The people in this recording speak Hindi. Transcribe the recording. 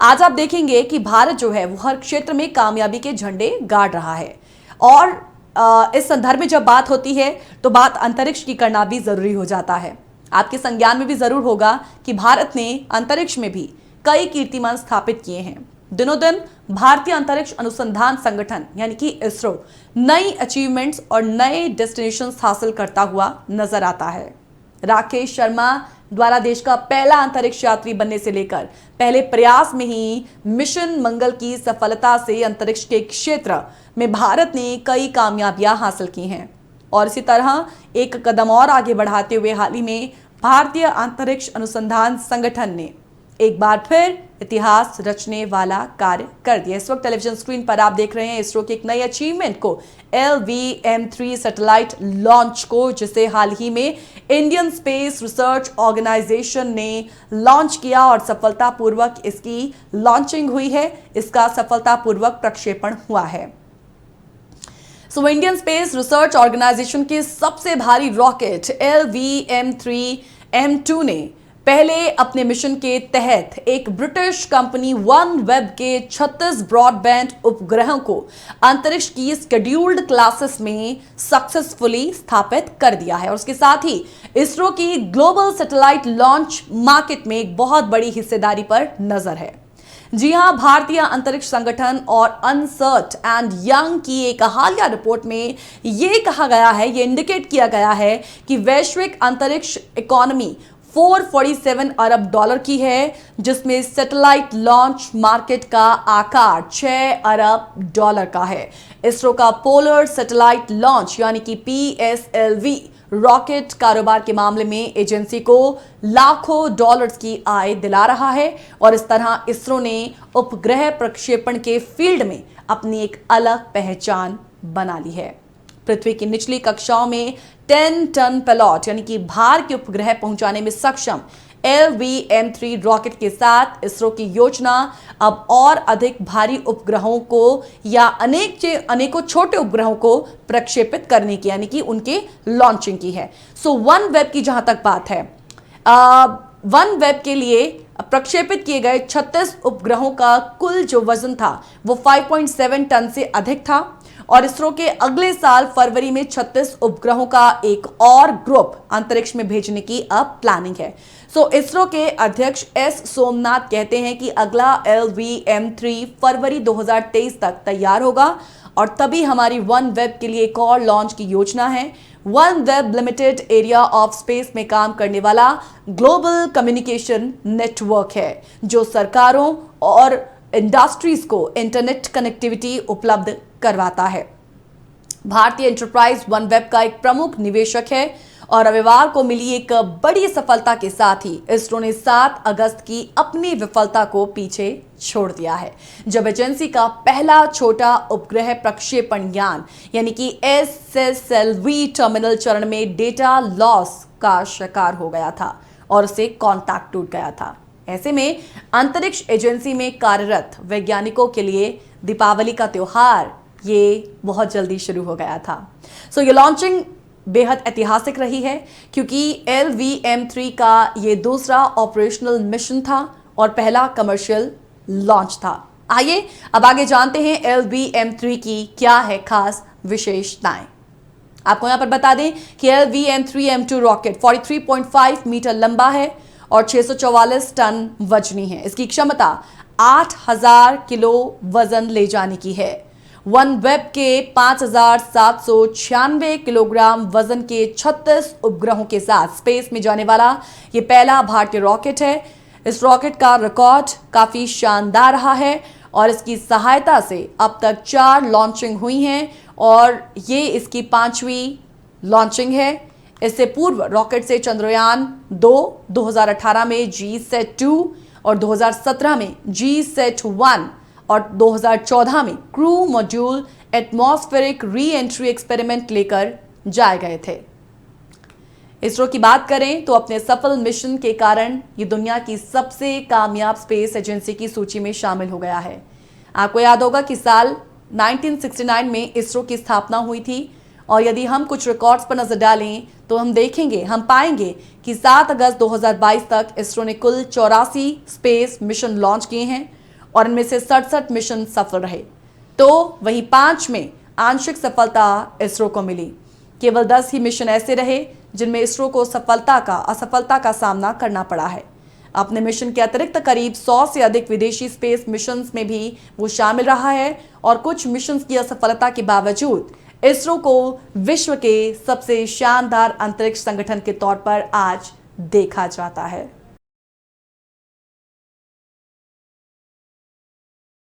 आज आप देखेंगे कि भारत जो है वो हर क्षेत्र में कामयाबी के झंडे गाड़ रहा है। और इस संदर्भ में जब बात होती है तो बात अंतरिक्ष की करना भी जरूरी हो जाता है। आपके संज्ञान में भी जरूर होगा कि भारत ने अंतरिक्ष में भी कई कीर्तिमान स्थापित किए हैं। दिनों दिन भारतीय अंतरिक्ष अनुसंधान संगठन यानी कि इसरो नई अचीवमेंट्स और नए डेस्टिनेशंस हासिल करता हुआ नजर आता है। राकेश शर्मा द्वारा देश का पहला अंतरिक्ष यात्री बनने से लेकर पहले प्रयास में ही मिशन मंगल की सफलता से अंतरिक्ष के क्षेत्र में भारत ने कई कामयाबियां हासिल की हैं। और इसी तरह एक कदम और आगे बढ़ाते हुए हाल ही में भारतीय अंतरिक्ष अनुसंधान संगठन ने एक बार फिर इतिहास रचने वाला कार्य कर दिया। इस वक्त टेलीविजन स्क्रीन पर आप देख रहे हैं इसरो के एक नई अचीवमेंट को, LVM-3 सैटेलाइट लॉन्च को, जिसे हाल ही में इंडियन स्पेस रिसर्च ऑर्गेनाइजेशन ने लॉन्च किया और सफलतापूर्वक इसकी लॉन्चिंग हुई है। इसका सफलतापूर्वक प्रक्षेपण हुआ है। इंडियन स्पेस रिसर्च ऑर्गेनाइजेशन के सबसे भारी रॉकेट LVM-3M2 ने पहले अपने मिशन के तहत एक ब्रिटिश कंपनी OneWeb के 36 ब्रॉडबैंड उपग्रहों को अंतरिक्ष की स्केड्यूल्ड क्लासेस में सक्सेसफुली स्थापित कर दिया है। और उसके साथ ही इसरो की ग्लोबल सैटेलाइट लॉन्च मार्केट में एक बहुत बड़ी हिस्सेदारी पर नजर है। जी हां, भारतीय अंतरिक्ष संगठन और अनसर्ट एंड यंग की एक हालिया रिपोर्ट में यह कहा गया है, यह इंडिकेट किया गया है कि वैश्विक अंतरिक्ष इकोनॉमी 447 अरब डॉलर की है, जिसमें सैटेलाइट लॉन्च मार्केट का आकार 6 अरब डॉलर का है। इसरो का पोलर सैटेलाइट लॉन्च यानी कि PSLV रॉकेट कारोबार के मामले में एजेंसी को लाखों डॉलर्स की आय दिला रहा है। और इस तरह इसरो ने उपग्रह प्रक्षेपण के फील्ड में अपनी एक अलग पहचान बना ली है। पृथ्वी की निचली कक्षाओं में 10 टन पेलॉट यानी कि भार के उपग्रह पहुंचाने में सक्षम LVM-3 रॉकेट के साथ इसरो की योजना अब और अधिक भारी उपग्रहों को या अनेकों छोटे उपग्रहों को प्रक्षेपित करने की यानी कि उनके लॉन्चिंग की है। OneWeb की जहां तक बात है, OneWeb के लिए प्रक्षेपित किए गए 36 उपग्रहों का कुल जो वजन था वो 5.7 टन से अधिक था। और इसरो के अगले साल फरवरी में 36 उपग्रहों का एक और ग्रुप अंतरिक्ष में भेजने की अब प्लानिंग है। इसरो के अध्यक्ष S सोमनाथ कहते हैं कि अगला LVM-3 फरवरी 2023 तक तैयार होगा और तभी हमारी OneWeb के लिए एक और लॉन्च की योजना है। OneWeb limited area of space में काम करने वाला ग्लोबल कम्युनिकेशन नेटवर्क है, जो सरकारों और इंडस्ट्रीज को इंटरनेट कनेक्टिविटी उपलब्ध करवाता है। भारतीय एंटरप्राइज OneWeb का एक प्रमुख निवेशक है और रविवार को मिली एक बड़ी सफलता के साथ ही इसरो ने 7 अगस्त की अपनी विफलता को पीछे छोड़ दिया है, जब एजेंसी का पहला छोटा उपग्रह प्रक्षेपण यान यानी कि SSLV टर्मिनल चरण में डेटा लॉस का शिकार हो गया था और उसे कॉन्टैक्ट टूट गया था। ऐसे में अंतरिक्ष एजेंसी में कार्यरत वैज्ञानिकों के लिए दीपावली का त्योहार ये बहुत जल्दी शुरू हो गया था। ये लॉन्चिंग बेहद ऐतिहासिक रही है क्योंकि LVM-3 का ये दूसरा ऑपरेशनल मिशन था और पहला कमर्शियल लॉन्च था। आइए अब आगे जानते हैं LVM-3 की क्या है खास विशेषताएं। आपको यहां पर बता दें कि LVM-3M2 रॉकेट 43.5 मीटर लंबा है और 644 टन वजनी है। इसकी क्षमता 8000 किलो वजन ले जाने की है। OneWeb के 5796 किलोग्राम वजन के 36 उपग्रहों के साथ स्पेस में जाने वाला ये पहला भारतीय रॉकेट है। इस रॉकेट का रिकॉर्ड काफी शानदार रहा है और इसकी सहायता से अब तक 4 लॉन्चिंग हुई हैं और ये इसकी 5वीं लॉन्चिंग है। इससे पूर्व रॉकेट से चंद्रयान 2 2018 में GSAT-2 और 2017 में GSAT-1 और 2014 में crew module atmospheric re entry experiment लेकर जाए गए थे। इसरो की बात करें तो अपने सफल मिशन के कारण ये दुनिया की सबसे कामयाब स्पेस एजेंसी की सूची में शामिल हो गया है। आपको याद होगा कि साल 1969 में इसरो की स्थापना हुई थी और यदि हम कुछ रिकॉर्ड्स पर नजर डालें तो हम पाएंगे कि 7 अगस्त 2022 तक इसरो ने कुल 84 स्पेस मिशन लॉन्च किए हैं और इनमें से 67 मिशन सफल रहे, तो वहीं 5 में आंशिक सफलता इसरो को मिली। केवल 10 ही मिशन ऐसे रहे जिनमें इसरो को असफलता का सामना करना पड़ा है। अपने मिशन के अतिरिक्त करीब 100 से अधिक विदेशी स्पेस मिशंस में भी वो शामिल रहा है और कुछ मिशंस की असफलता के बावजूद इसरो को विश्व के सबसे शानदार अंतरिक्ष संगठन के तौर पर आज देखा जाता है।